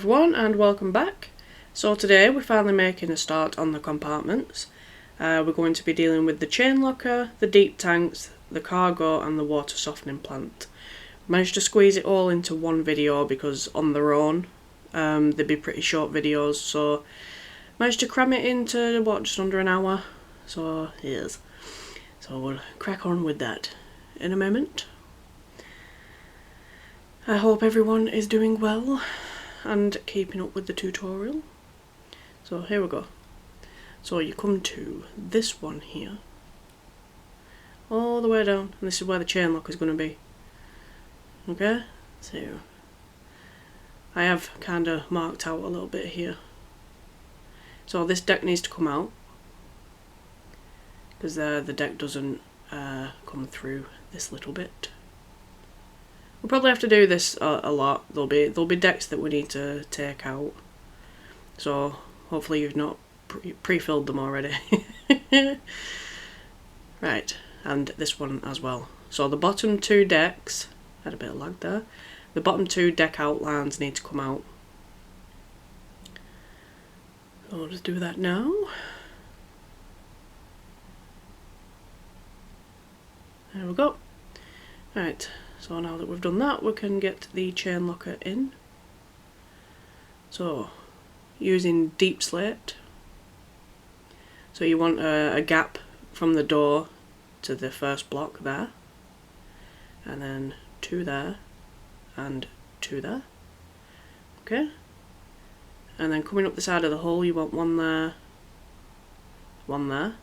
everyone and welcome back. So today we're finally making a start on the compartments. We're going to be dealing with the chain locker, the deep tanks, the cargo and the water softening plant. Managed to squeeze it all into one video because on their own they'd be pretty short videos, so managed to cram it into just under an hour. So yes, so we'll crack on with that in a moment. I hope everyone is doing well and keeping up with the tutorial. So here we go. So you come to this one here, all the way down, and this is where the chain lock is going to be. Okay, so I have kind of marked out a little bit here. So this deck needs to come out because the deck doesn't come through this little bit. We'll probably have to do this a lot. There'll be decks that we need to take out. So hopefully you've not pre-filled them already. Right, and this one as well. So the bottom two decks, had a bit of lag there. The bottom two deck outlines need to come out. So I'll just do that now. There we go. Right. So now that we've done that, we can get the chain locker in. So, using deep slate. So you want a gap from the door to the first block there. And then two there, and two there. Okay. And then coming up the side of the hole, you want one there, one there.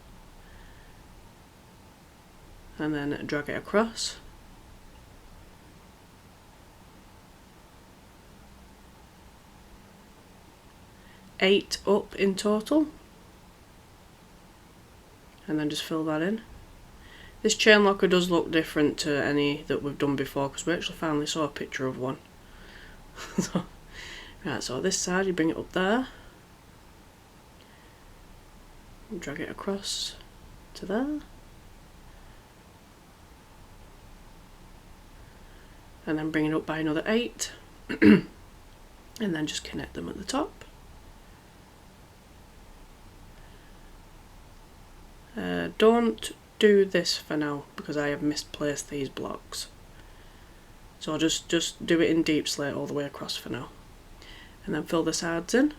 And then drag it across. 8 up in total, and then just fill that in. This chain locker does look different to any that we've done before because we actually finally saw a picture of one. Right, so this side you bring it up there, drag it across to there, and then bring it up by another 8 and then just connect them at the top. Don't do this for now because I have misplaced these blocks. So I'll just do it in deep slate all the way across for now. And then fill the sides in. I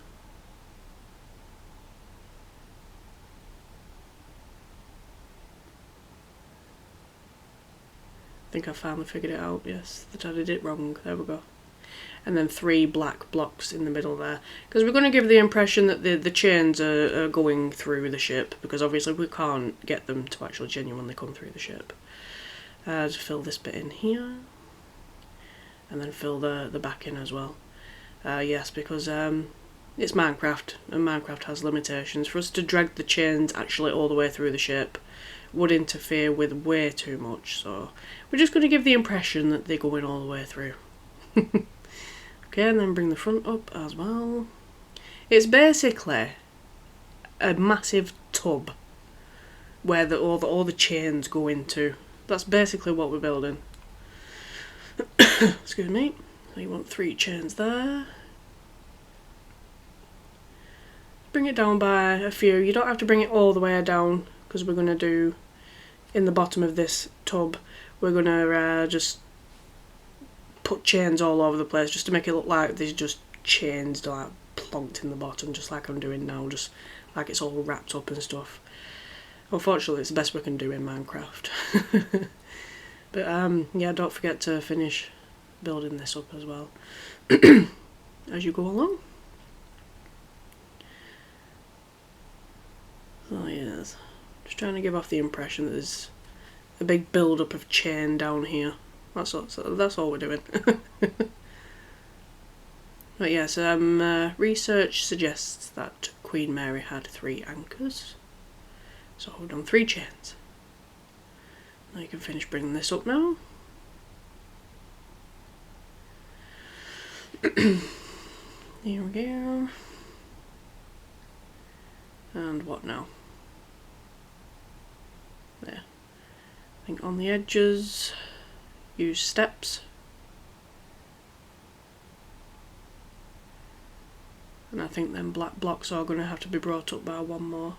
think I finally figured it out, yes, that I did it wrong. There we go. And then 3 black blocks in the middle there, because we're going to give the impression that the chains are going through the ship, because obviously we can't get them to actually genuinely come through the ship. Just fill this bit in here, and then fill the back in as well. Yes, because it's Minecraft, and Minecraft has limitations. For us to drag the chains actually all the way through the ship would interfere with way too much, so we're just going to give the impression that they're going all the way through. Okay, and then bring the front up as well. It's basically a massive tub where all the chains go into. That's basically what we're building. Excuse me. So you want 3 chains there. Bring it down by a few. You don't have to bring it all the way down because we're going to do, in the bottom of this tub, we're going to just put chains all over the place just to make it look like there's just chains like plonked in the bottom, just like I'm doing now, just like it's all wrapped up and stuff. Unfortunately it's the best we can do in Minecraft. But yeah, don't forget to finish building this up as well as you go along. So yes, just trying to give off the impression that there's a big build up of chain down here. That's all we're doing. But yes, research suggests that Queen Mary had 3 anchors. So we've done 3 chains. Now you can finish bringing this up now. Here we go. And what now? There. I think on the edges, use steps. And I think them black blocks are going to have to be brought up by one more.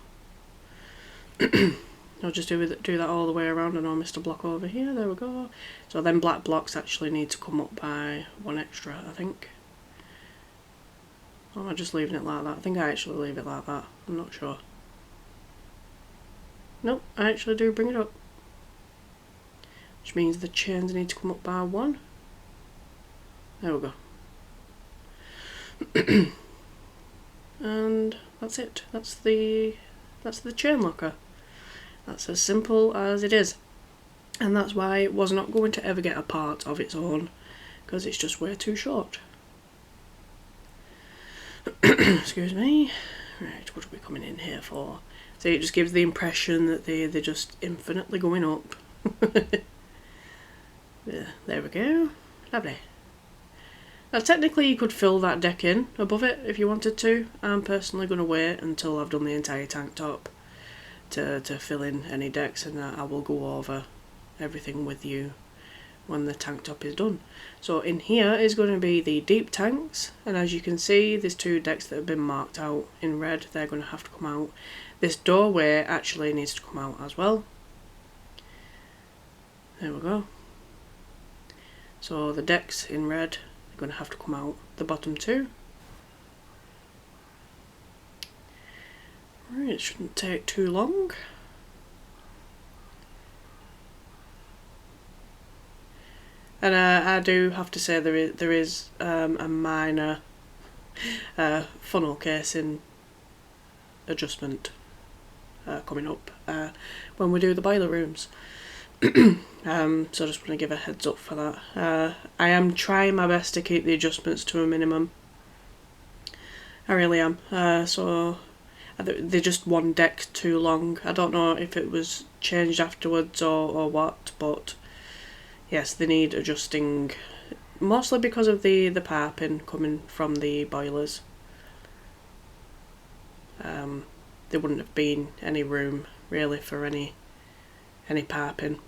I'll just do that all the way around, and I'll miss a block over here. There we go. So then black blocks actually need to come up by one extra, I think. Or am I just leaving it like that? I think I actually leave it like that. I'm not sure. Nope, I actually do bring it up. Which means the chains need to come up by one. There we go. And that's it. That's the chain locker. That's as simple as it is. And that's why it was not going to ever get a part of its own, because it's just way too short. Excuse me. Right, what are we coming in here for? So it just gives the impression that they're just infinitely going up. Yeah, there we go. Lovely. Now technically you could fill that deck in above it if you wanted to. I'm personally going to wait until I've done the entire tank top to fill in any decks, and I will go over everything with you when the tank top is done. So in here is going to be the deep tanks, and as you can see there's two decks that have been marked out in red. They're going to have to come out. This doorway actually needs to come out as well. There we go. So the decks in red are going to have to come out, the bottom two. Right, it shouldn't take too long. And I do have to say there is a minor funnel casing adjustment coming up when we do the boiler rooms. So I just want to give a heads up for that. I am trying my best to keep the adjustments to a minimum. I really am. So they're just one deck too long. I don't know if it was changed afterwards or what, but yes, they need adjusting, mostly because of the piping coming from the boilers. There wouldn't have been any room really for any piping.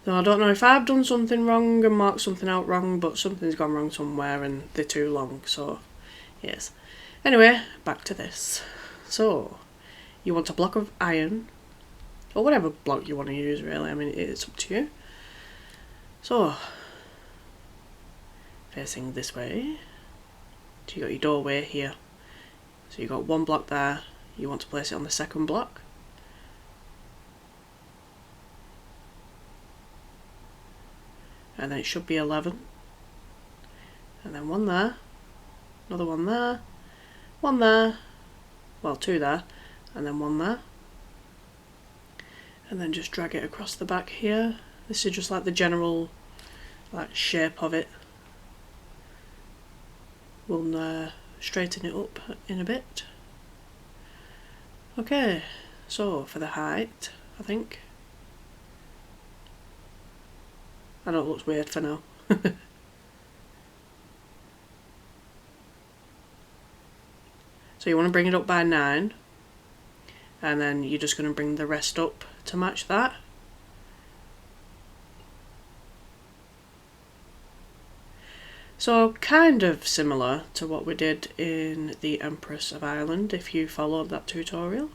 So I don't know if I've done something wrong and marked something out wrong, but something's gone wrong somewhere and they're too long, so yes. Anyway, back to this. So, you want a block of iron, or whatever block you want to use really, I mean it's up to you. So, facing this way, so you got your doorway here. So you got one block there, you want to place it on the second block. And then it should be 11. And then one there, another one there, one there, well two there, and then one there. And then just drag it across the back here. This is just like the general shape of it. We'll straighten it up in a bit. Okay, so for the height, I think. I know it looks weird for now. So you want to bring it up by 9, and then you're just going to bring the rest up to match that. So kind of similar to what we did in the Empress of Ireland, if you followed that tutorial.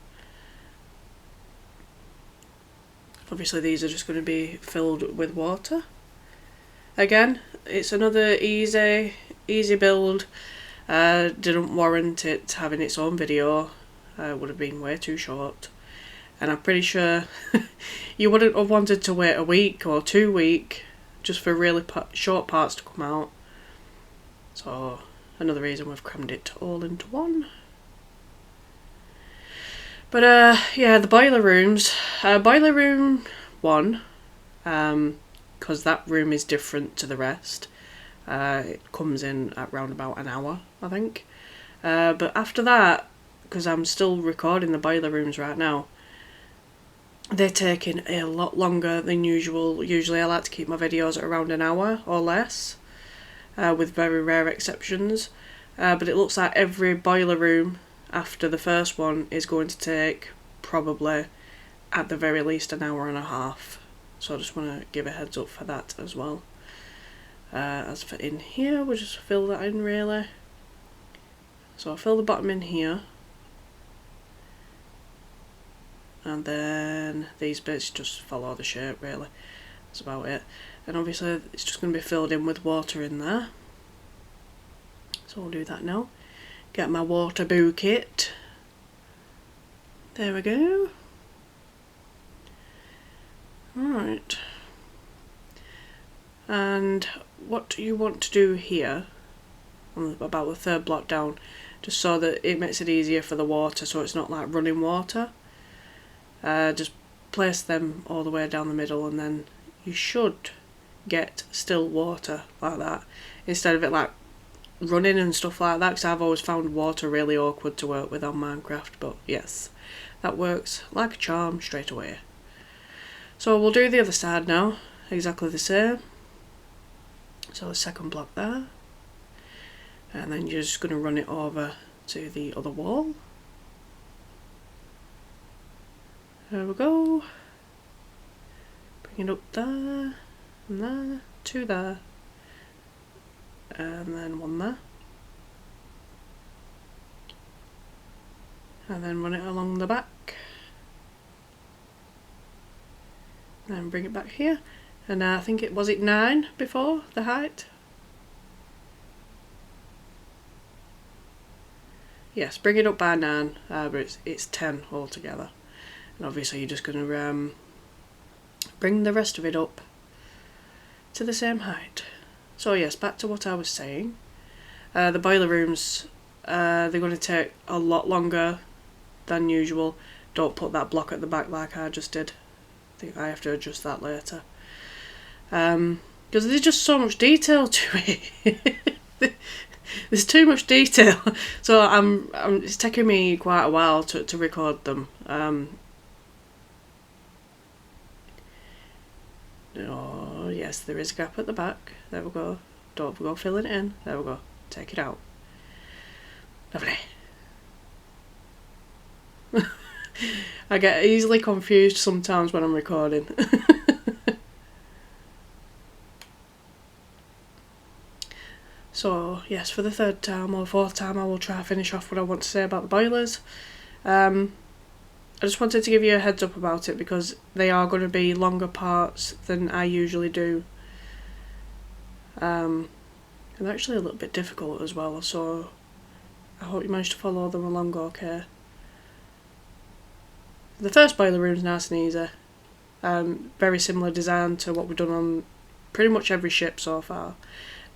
Obviously these are just going to be filled with water. Again, it's another easy build. Didn't warrant it having its own video. Would have been way too short. And I'm pretty sure you wouldn't have wanted to wait a week or 2 weeks just for really short parts to come out. So another reason we've crammed it all into one. But yeah, the boiler rooms. Boiler room 1, because that room is different to the rest. It comes in at round about an hour, I think. But after that, because I'm still recording the boiler rooms right now, they're taking a lot longer than usual. Usually I like to keep my videos at around an hour or less, with very rare exceptions. But it looks like every boiler room after the first one is going to take probably at the very least an hour and a half. So I just want to give a heads up for that as well. As for in here, we'll just fill that in really. So I'll fill the bottom in here. And then these bits just follow the shape really. That's about it. And obviously it's just going to be filled in with water in there. So I'll do that now. Get my water bucket. There we go. Alright. And what you want to do here, about the third block down, just so that it makes it easier for the water, so it's not like running water. Just place them all the way down the middle, and then you should get still water like that, instead of it like running and stuff like that, because I've always found water really awkward to work with on Minecraft. But yes, that works like a charm straight away. So we'll do the other side now, exactly the same. So the second block there, and then you're just going to run it over to the other wall. There we go. Bring it up there, and there, two there, and then one there. And then run it along the back. Then bring it back here. And I think it was 9 before, the height? Yes, bring it up by 9, but it's 10 altogether. And obviously you're just going to bring the rest of it up to the same height. So yes, back to what I was saying. The boiler rooms, they're going to take a lot longer than usual. Don't put that block at the back like I just did. I think I have to adjust that later. Because there's just so much detail to it. There's too much detail. So it's taking me quite a while to record them. Oh yes, there is a gap at the back. There we go. Don't go filling it in. There we go. Take it out. Lovely. I get easily confused sometimes when I'm recording. So yes, for the third time or fourth time I will try to finish off what I want to say about the boilers. I just wanted to give you a heads up about it because they are going to be longer parts than I usually do. And they're actually a little bit difficult as well, so I hope you managed to follow them along okay. The first boiler room is nice and easy. Very similar design to what we've done on pretty much every ship so far.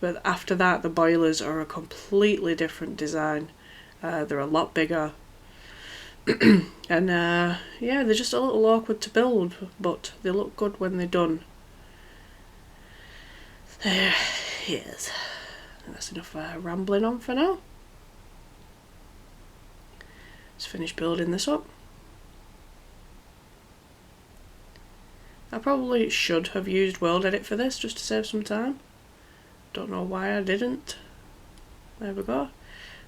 But after that, the boilers are a completely different design. They're a lot bigger. And yeah, they're just a little awkward to build, but they look good when they're done. There he is. That's enough rambling on for now. Let's finish building this up. I probably should have used World Edit for this just to save some time. Don't know why I didn't. There we go.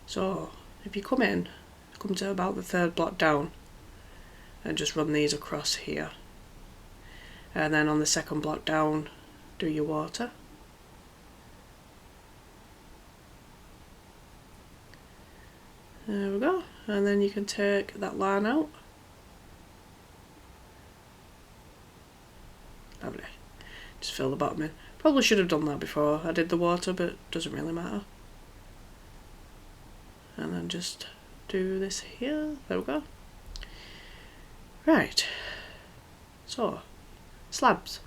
So if you come to about the third block down and just run these across here, and then on the second block down do your water. There we go. And then you can take that line out. Lovely. Just fill the bottom in. Probably should have done that before I did the water, but it doesn't really matter. And then just do this here. There we go. Right. So, slabs.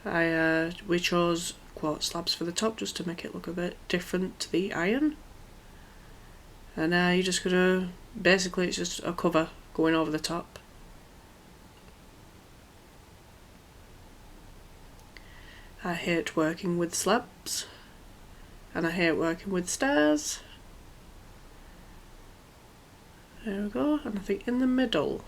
We chose quartz slabs for the top just to make it look a bit different to the iron. And you're just gonna, basically it's just a cover going over the top. I hate working with slabs, and I hate working with stairs. There we go, and I think in the middle,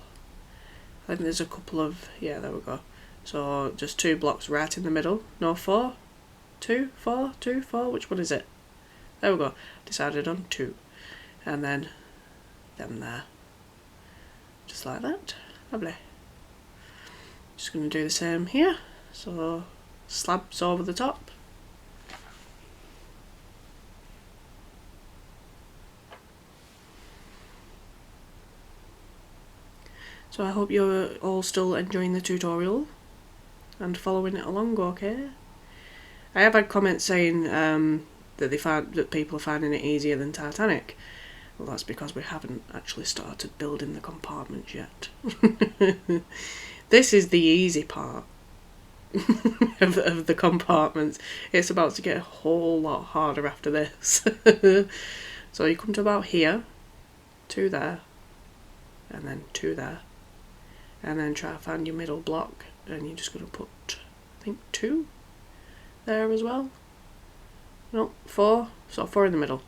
I think there's a couple of, yeah, there we go. So just 2 blocks right in the middle, no 4, 2, 4, 2, 4, which one is it? There we go, decided on 2. And then them there, just like that. Lovely. Just going to do the same here, so slabs over the top. So I hope you're all still enjoying the tutorial and following it along, okay? I have had comments saying that people are finding it easier than Titanic. Well, that's because we haven't actually started building the compartments yet. This is the easy part of the compartments. It's about to get a whole lot harder after this. So you come to about here, 2 there, and then 2 there, and then try to find your middle block, and you're just going to put, I think, 2 there as well. No, 4, so 4 in the middle.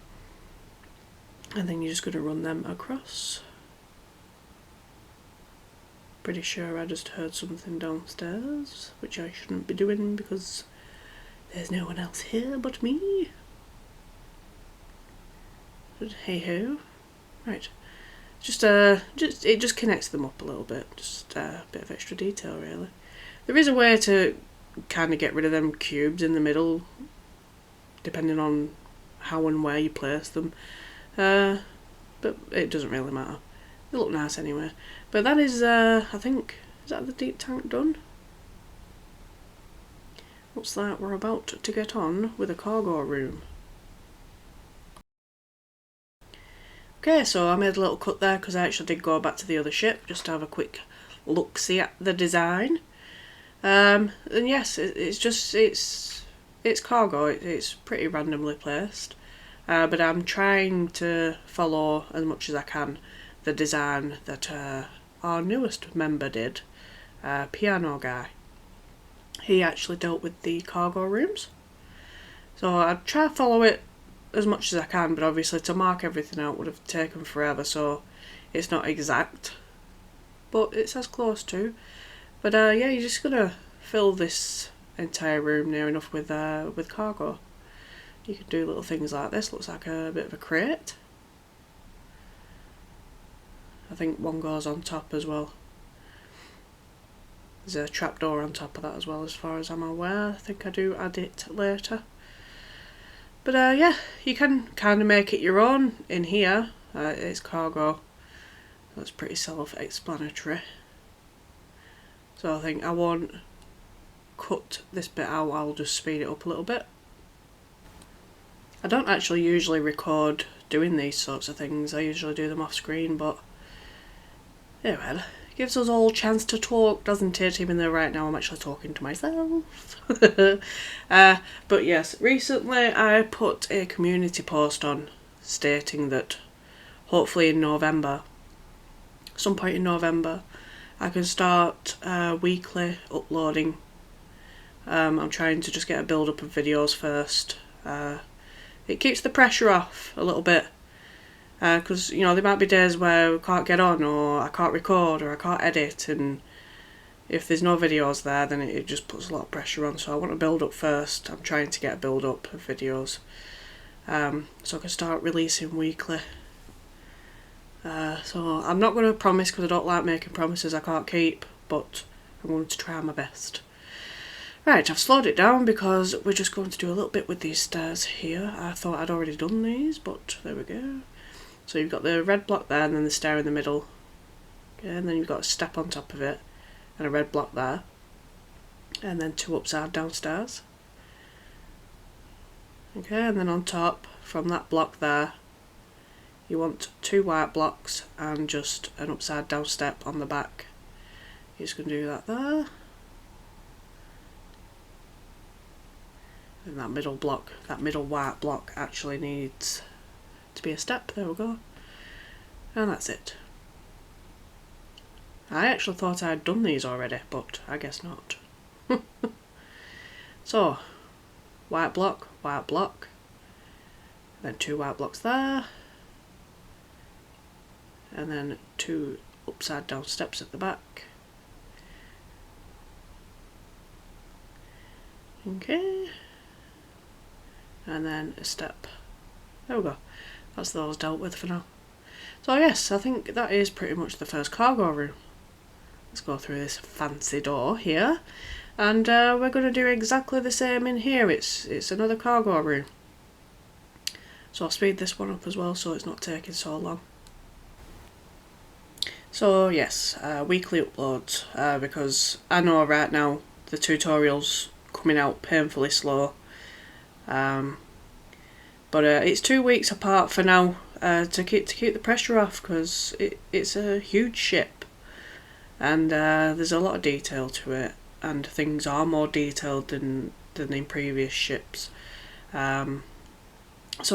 And then you're just going to run them across. Pretty sure I just heard something downstairs, which I shouldn't be doing because there's no one else here but me. But hey ho. Right. It just connects them up a little bit. Just a bit of extra detail, really. There is a way to kind of get rid of them cubes in the middle, depending on how and where you place them. But it doesn't really matter. They look nice anyway. But that is, I think, is that the deep tank done? Looks like we're about to get on with a cargo room. Okay, so I made a little cut there because I actually did go back to the other ship just to have a quick look-see at the design. And yes, it's cargo. It's pretty randomly placed. But I'm trying to follow as much as I can the design that our newest member did, Piano Guy. He actually dealt with the cargo rooms. So I try to follow it as much as I can, but obviously to mark everything out would have taken forever, so it's not exact. But it's as close to. But yeah, you're just going to fill this entire room near enough with cargo. You can do little things like this. Looks like a bit of a crate. I think one goes on top as well. There's a trapdoor on top of that as well, as far as I'm aware. I think I do add it later. But yeah, you can kind of make it your own in here. It's cargo. That's pretty self-explanatory. So I think I won't cut this bit out, I'll just speed it up a little bit. I don't actually usually record doing these sorts of things. I usually do them off screen, but yeah, well, it gives us all a chance to talk, doesn't it? Even though right now I'm actually talking to myself. But yes, recently I put a community post on stating that hopefully in November, some point in November, I can start weekly uploading. I'm trying to just get a build up of videos first. It keeps the pressure off a little bit, because you know there might be days where I can't get on, or I can't record, or I can't edit, and if there's no videos there, then it just puts a lot of pressure on. So I want to build up first. I'm trying to get a build up of videos, so I can start releasing weekly. So I'm not going to promise, because I don't like making promises I can't keep, but I'm going to try my best. Right, I've slowed it down because we're just going to do a little bit with these stairs here. I thought I'd already done these, but there we go. So you've got the red block there and then the stair in the middle. Okay, and then you've got a step on top of it and a red block there. And then 2 upside down stairs. Okay, and then on top, from that block there, you want 2 white blocks and just an upside down step on the back. You're just going to do that there. And that middle block, that middle white block actually needs to be a step. There we go. And that's it. I actually thought I had done these already, but I guess not. So, white block, then 2 white blocks there, and then 2 upside down steps at the back. Okay. And then a step. There we go. That's those dealt with for now. So yes, I think that is pretty much the first cargo room. Let's go through this fancy door here. And we're going to do exactly the same in here. It's another cargo room. So I'll speed this one up as well so it's not taking so long. So So yes, weekly uploads, because I know right now the tutorial's coming out painfully slow. But it's 2 weeks apart for now, to keep the pressure off, because it's a huge ship, and there's a lot of detail to it, and things are more detailed than in previous ships. So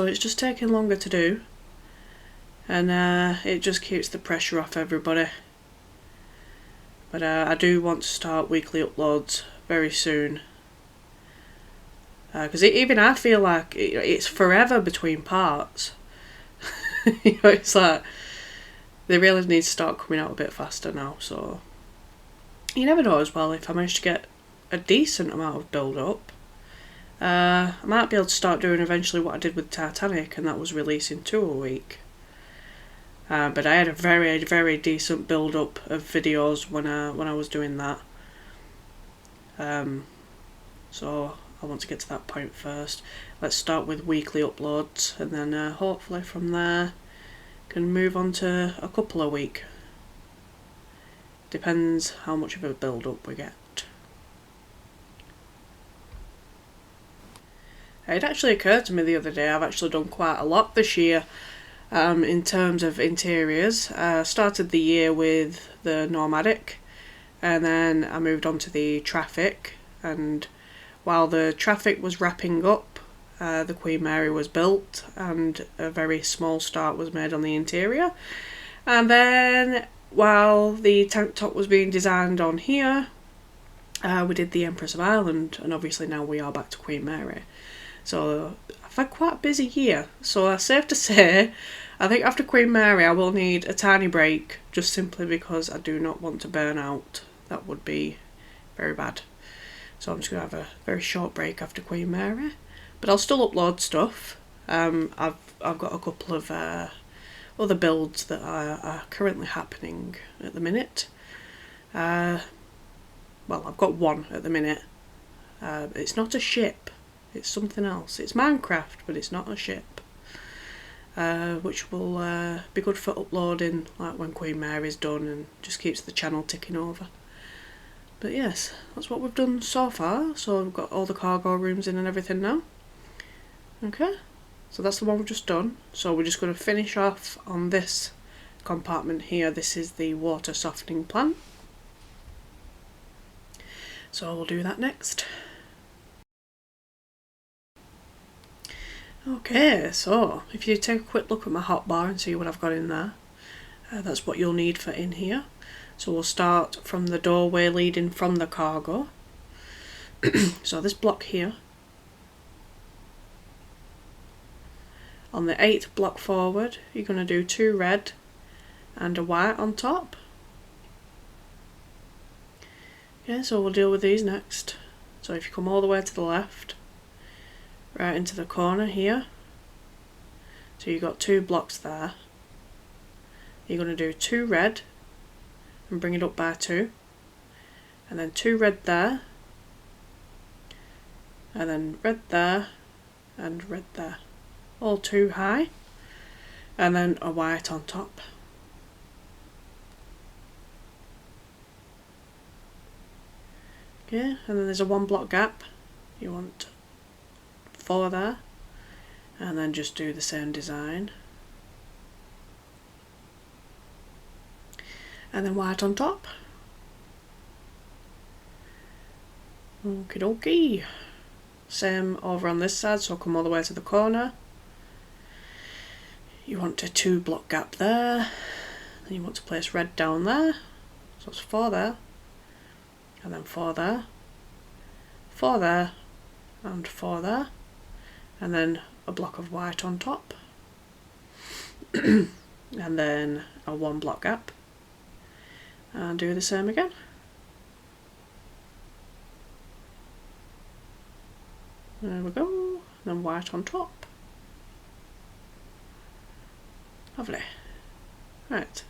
it's just taking longer to do, and it just keeps the pressure off everybody. But I do want to start weekly uploads very soon, because even I feel like it's forever between parts. You know, it's like they really need to start coming out a bit faster now. So you never know as well, if I manage to get a decent amount of build up, I might be able to start doing eventually what I did with Titanic, and that was releasing 2 a week. But I had a very, very decent build up of videos when I was doing that. So I want to get to that point first. Let's start with weekly uploads, and then hopefully from there can move on to a couple a week. Depends how much of a build up we get. It actually occurred to me the other day, I've actually done quite a lot this year in terms of interiors. I started the year with the Nomadic, and then I moved on to the Traffic, and while the Traffic was wrapping up, the Queen Mary was built, and a very small start was made on the interior. And then while the tank top was being designed on here, we did the Empress of Ireland, and obviously now we are back to Queen Mary. So I've had quite a busy year, so it's safe to say I think after Queen Mary I will need a tiny break, just simply because I do not want to burn out. That would be very bad. So I'm just going to have a very short break after Queen Mary, but I'll still upload stuff. I've got a couple of other builds that are currently happening at the minute. Well, I've got one at the minute. It's not a ship. It's something else. It's Minecraft, but it's not a ship. Which will be good for uploading, like when Queen Mary's done, and just keeps the channel ticking over. But yes, that's what we've done so far. So we've got all the cargo rooms in and everything now. Okay, so that's the one we've just done. So we're just going to finish off on this compartment here. This is the water softening plant. So we'll do that next. Okay, so if you take a quick look at my hotbar and see what I've got in there, that's what you'll need for in here. So we'll start from the doorway leading from the cargo. So this block here, on the 8th block forward, you're going to do 2 red and a white on top. Okay, so we'll deal with these next. So if you come all the way to the left, right into the corner here, so you've got 2 blocks there, you're going to do 2 red and bring it up by 2, and then 2 red there, and then red there and red there, all 2 high, and then a white on top. Okay, and then there's a 1 block gap, you want 4 there, and then just do the same design, and then white on top. Okie dokie. Same over on this side, so come all the way to the corner. You want a 2 block gap there, then you want to place red down there, so it's 4 there, and then 4 there, 4 there, and 4 there, and then a block of white on top, and then a 1 block gap, and do the same again. There we go, then white on top. Lovely. Right,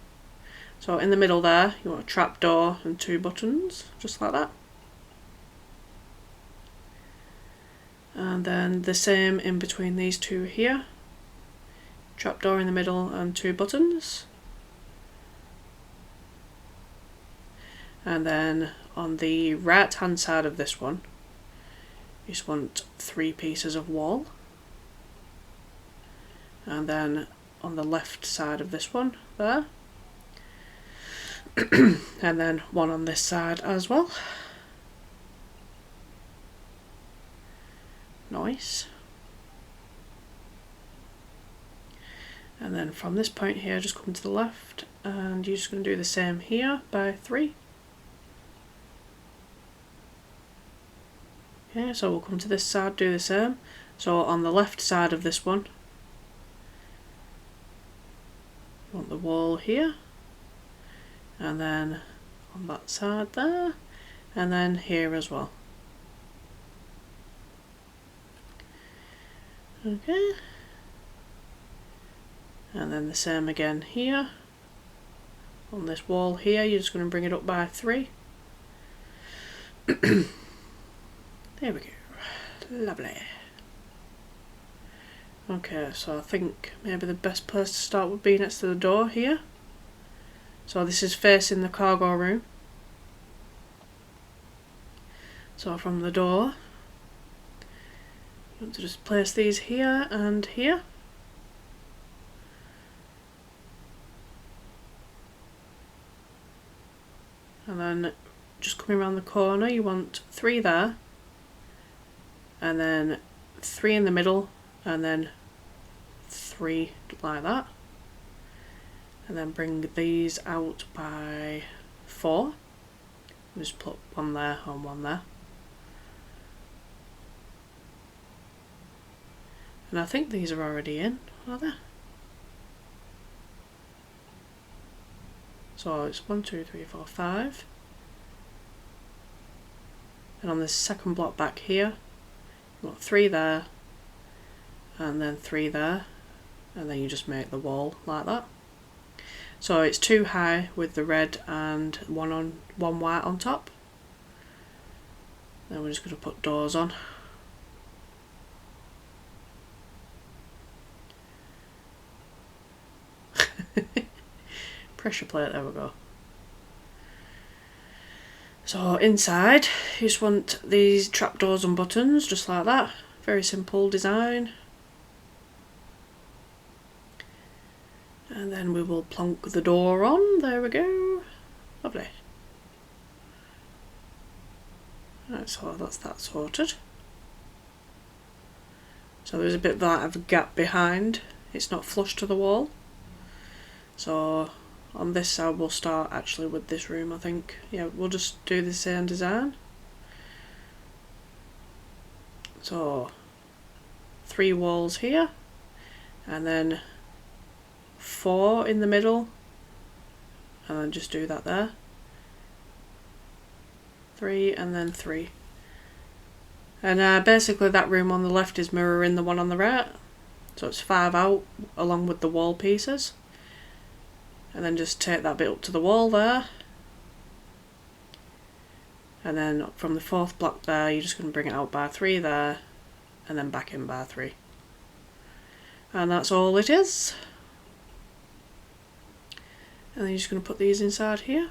so in the middle there you want a trapdoor and 2 buttons, just like that. And then the same in between these 2 here. Trapdoor in the middle and 2 buttons. And then on the right hand side of this one, you just want 3 pieces of wall. And then on the left side of this one there. And then one on this side as well. Nice. And then from this point here, just come to the left, and you're just going to do the same here by 3. Okay, so we'll come to this side, do the same. So on the left side of this one, you want the wall here, and then on that side there, and then here as well. Okay. And then the same again here. On this wall here, you're just going to bring it up by 3. There we go. Lovely. Okay, so I think maybe the best place to start would be next to the door here. So this is facing the cargo room. So from the door, you want to just place these here and here. And then just coming around the corner, you want 3 there, and then 3 in the middle, and then 3 like that. And then bring these out by 4. Just put 1 there and 1 there. And I think these are already in, are they? So it's 1, 2, 3, 4, 5. And on this second block back here, you want 3 there, and then 3 there, and then you just make the wall like that. So it's 2 high with the red and 1 white on top. Then we're just going to put doors on. Pressure plate, there we go. So inside, you just want these trapdoors and buttons, just like that. Very simple design. And then we will plonk the door on, there we go. Lovely. Right, so that's that sorted. So there's a bit of a gap behind, it's not flush to the wall. So on this side we'll start actually with this room, I think. Yeah, we'll just do the same design. So 3 walls here, and then 4 in the middle, and then just do that there. 3 and then 3. And basically that room on the left is mirroring the one on the right. So it's 5 out along with the wall pieces. And then just take that bit up to the wall there. And then from the 4th block there, you're just going to bring it out by 3 there, and then back in by 3. And that's all it is. And then you're just going to put these inside here.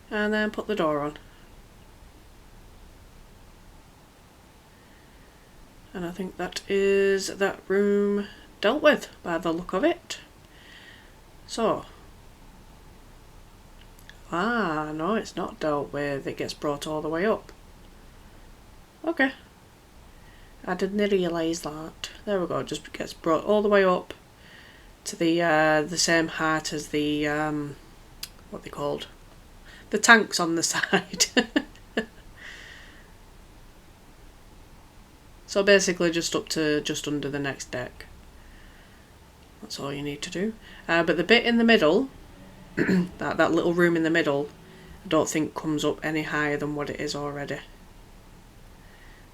And then put the door on. And I think that is that room dealt with by the look of it. So, no, it's not dealt with, it gets brought all the way up. Okay. I didn't realise that. There we go, it just gets brought all the way up to the same height as the, what they called? The tanks on the side. So basically just up to just under the next deck. That's all you need to do. But the bit in the middle, that little room in the middle, I don't think comes up any higher than what it is already.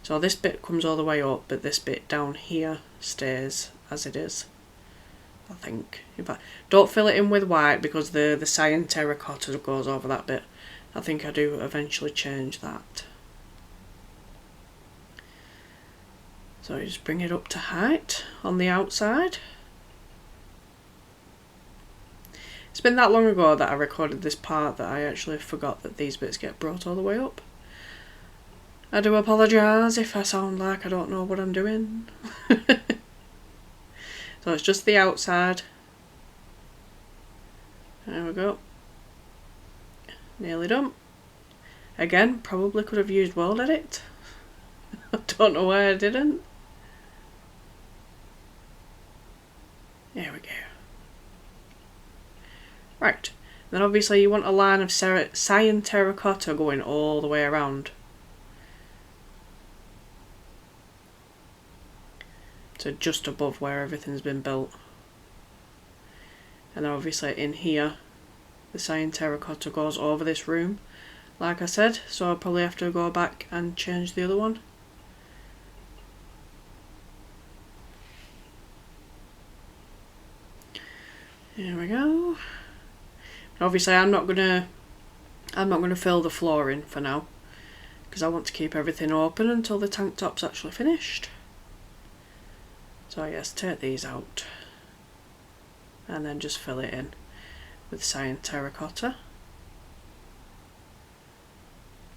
So this bit comes all the way up, but this bit down here stays as it is, I think. In fact, don't fill it in with white because the cyan terracotta goes over that bit. I think I do eventually change that. So you just bring it up to height on the outside. It's been that long ago that I recorded this part that I actually forgot that these bits get brought all the way up. I do apologise if I sound like I don't know what I'm doing. So it's just the outside. There we go. Nearly done. Again, probably could have used World Edit. I don't know why I didn't. There we go. Right, then obviously you want a line of cyan terracotta going all the way around. So just above where everything's been built. And then obviously in here, the cyan terracotta goes over this room, like I said, so I'll probably have to go back and change the other one. There we go. Obviously I'm not gonna fill the floor in for now, because I want to keep everything open until the tank top's actually finished. So yes, take these out and then just fill it in with cyan terracotta.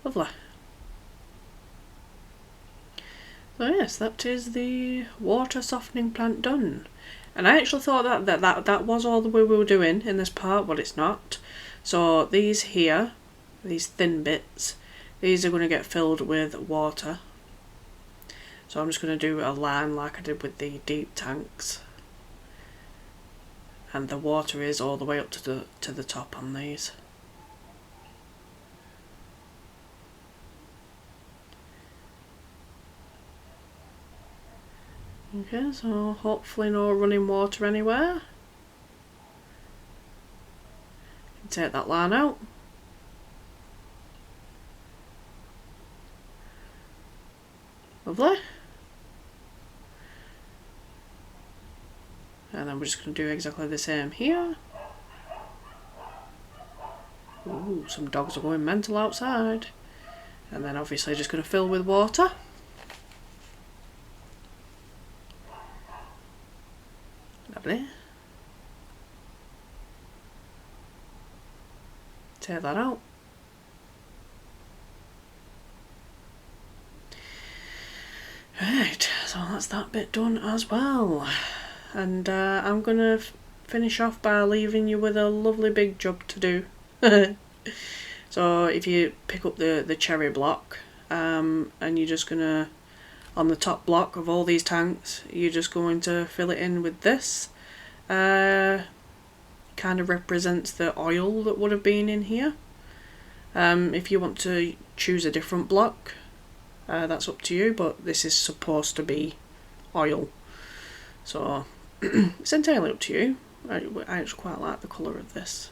Lovely. So yes, that is the water softening plant done. And I actually thought that was all the way we were doing in this part, but it's not. So these here, these thin bits, these are going to get filled with water. So I'm just going to do a line like I did with the deep tanks. And the water is all the way up to the top on these. Okay, so hopefully no running water anywhere. Take that line out. Lovely. And then we're just going to do exactly the same here. Ooh, some dogs are going mental outside. And then obviously just going to fill with water. Lovely. Take that out. Right, so that's that bit done as well. And I'm going to finish off by leaving you with a lovely big job to do. So if you pick up the cherry block, and you're just going to, on the top block of all these tanks, you're just going to fill it in with this. Kind of represents the oil that would have been in here. If you want to choose a different block, that's up to you, but this is supposed to be oil. So it's entirely up to you. I actually quite like the colour of this,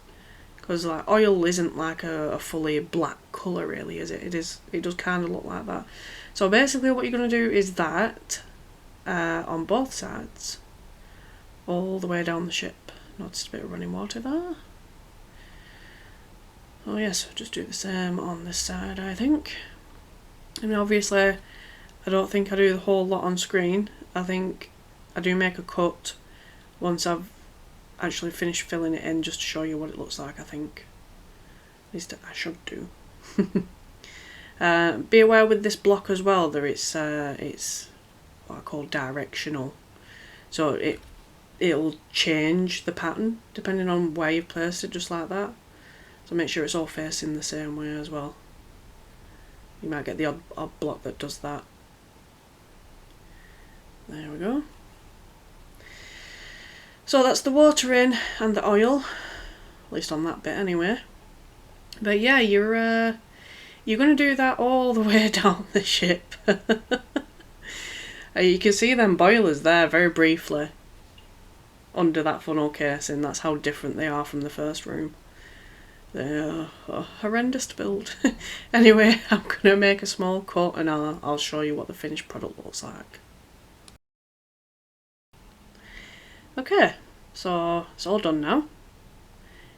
because like oil isn't like a fully black colour really, is it? It does kind of look like that. So basically what you're going to do is that on both sides, all the way down the ship. Noticed a bit of running water there. Oh yes, just do the same on this side, I think. I mean, obviously I don't think I do the whole lot on screen. I think I do make a cut once I've actually finished filling it in, just to show you what it looks like, I think. At least I should do. Be aware with this block as well that it's what I call directional. So it'll change the pattern depending on where you've placed it, just like that. So make sure it's all facing the same way as well. You might get the odd block that does that. There we go. So that's the water in and the oil, at least on that bit anyway. But yeah, you're going to do that all the way down the ship. You can see them boilers there very briefly under that funnel casing. That's how different they are from the first room. They are horrendous to build. Anyway, I'm going to make a small cut and I'll show you what the finished product looks like. Okay, so it's all done now.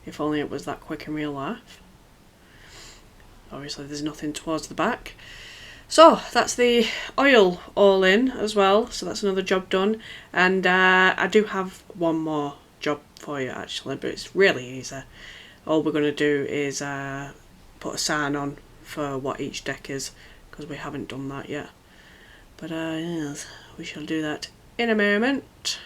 If only it was that quick in real life. Obviously there's nothing towards the back. So that's the oil all in as well, so that's another job done. And I do have one more job for you actually, but it's really easy. All we're going to do is put a sign on for what each deck is, because we haven't done that yet. But yes, we shall do that in a moment.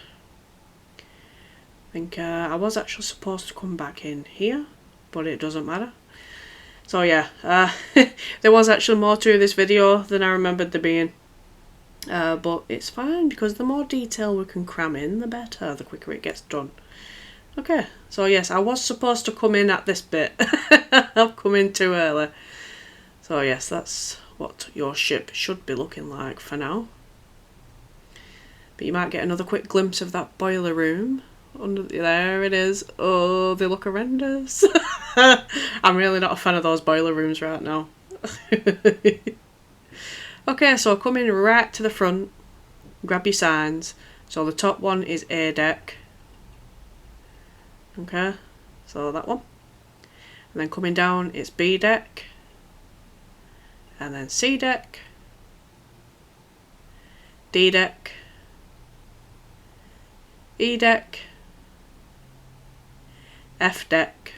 I think I was actually supposed to come back in here, but it doesn't matter. So yeah, there was actually more to this video than I remembered there being. But it's fine, because the more detail we can cram in, the better, the quicker it gets done. Okay, so yes, I was supposed to come in at this bit. I've come in too early. So yes, that's what your ship should be looking like for now. But you might get another quick glimpse of that boiler room. There it is. Oh, they look horrendous. I'm really not a fan of those boiler rooms right now. Okay, so coming right to the front, grab your signs. So the top one is A deck. Okay, so that one. And then coming down, it's B deck. And then C deck. D deck. E deck. F deck.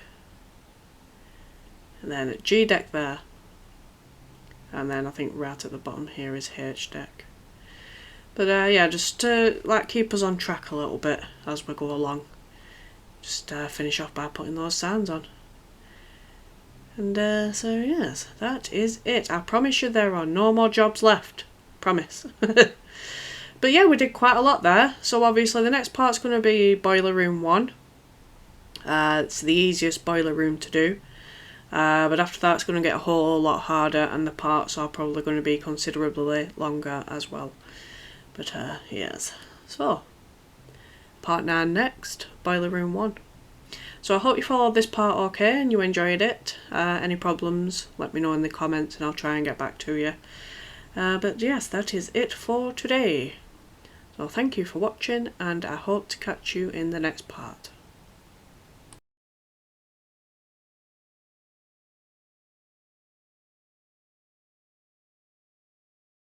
And then G deck there. And then I think right at the bottom here is H deck. But yeah, just to like keep us on track a little bit as we go along. Just finish off by putting those signs on. And so yes, that is it. I promise you there are no more jobs left. Promise. But yeah, we did quite a lot there. So obviously the next part's going to be Boiler Room 1. It's the easiest boiler room to do. But after that it's going to get a whole lot harder, and the parts are probably going to be considerably longer as well. But yes, so part 9 next, Boiler Room 1. So I hope you followed this part okay and you enjoyed it. Any problems, let me know in the comments and I'll try and get back to you. But yes, that is it for today. So thank you for watching, and I hope to catch you in the next part.